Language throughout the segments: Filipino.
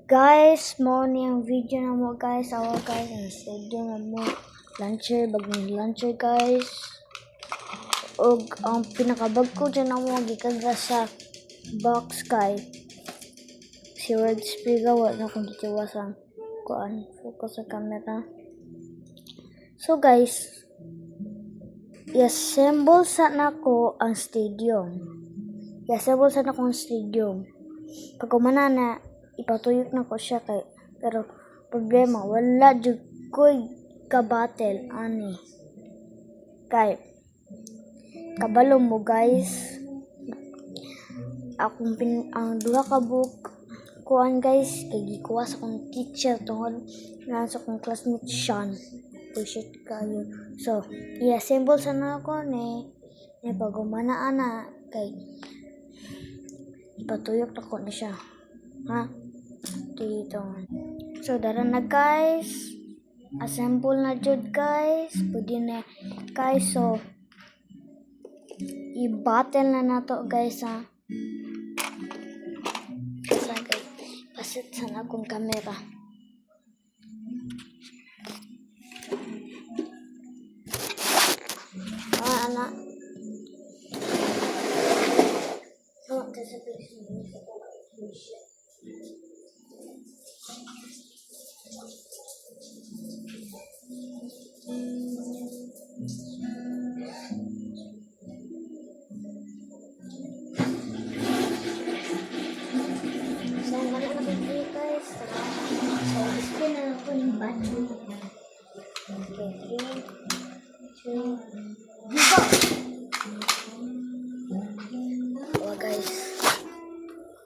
Guys, mo ni ang video na mo guys. Awa guys, ang studio na mo. Launcher, bagong launcher guys. Og ang pinakabag ko dyan na mo gikagra sa box guys. Si Word Spiga, wala na kung gitiwa sa kuan. Focus sa camera. So guys, i-assemble sa nako ang stadium. I-assemble sa nako ang stadium. Pag umana na, ipatuyok na ko siya kay pero problema wala jud koy ka-battle ani kay kabalo mo guys akong ang duha ka book kuan guys kay gikuha sa akong teacher tungod na sa akong classmate Sean appreciate kayo so i-assemble sa nako ni pagumana ana kay ipatuyok na ko na siya ha dito. So, dara na guys. Assemble na jud guys. Pwede na guys. So, i-battle na nato guys ha. So, guys, pasit sa na akong camera. Ana. So, kasi okay, 3, 2, go! Awa guys.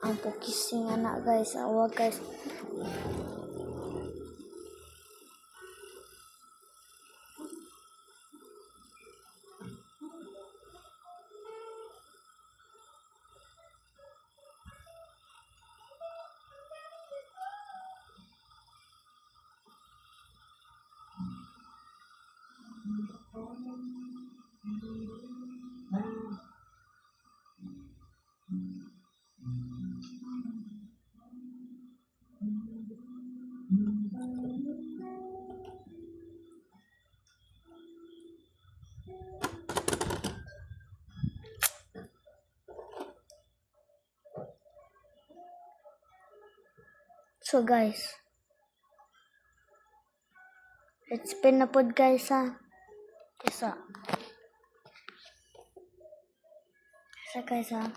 Ang pukising anak guys. Awa guys. So guys, let's spin na pod guys ha. Kesa guys ha.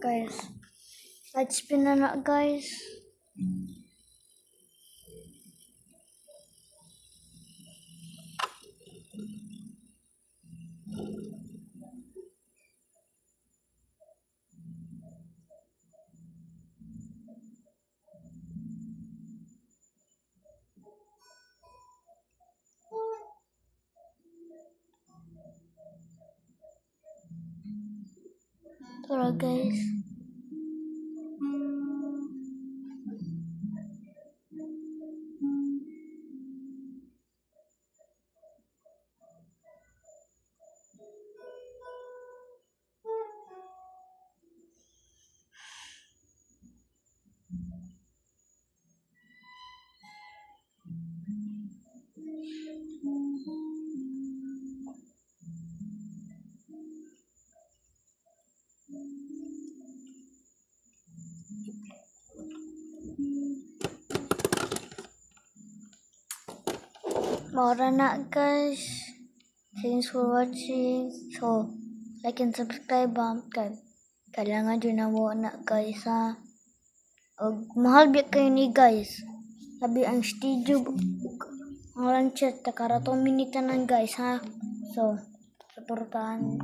Guys, let's spin na guys. Tara guys. Maura na guys. Thanks for watching. So, like and subscribe kailangan dyan na mo na guys ha. Og mahal biya kayo ni guys. Sabi ang studio ang launcher takara 2 minutes na guys ha. So, supportahan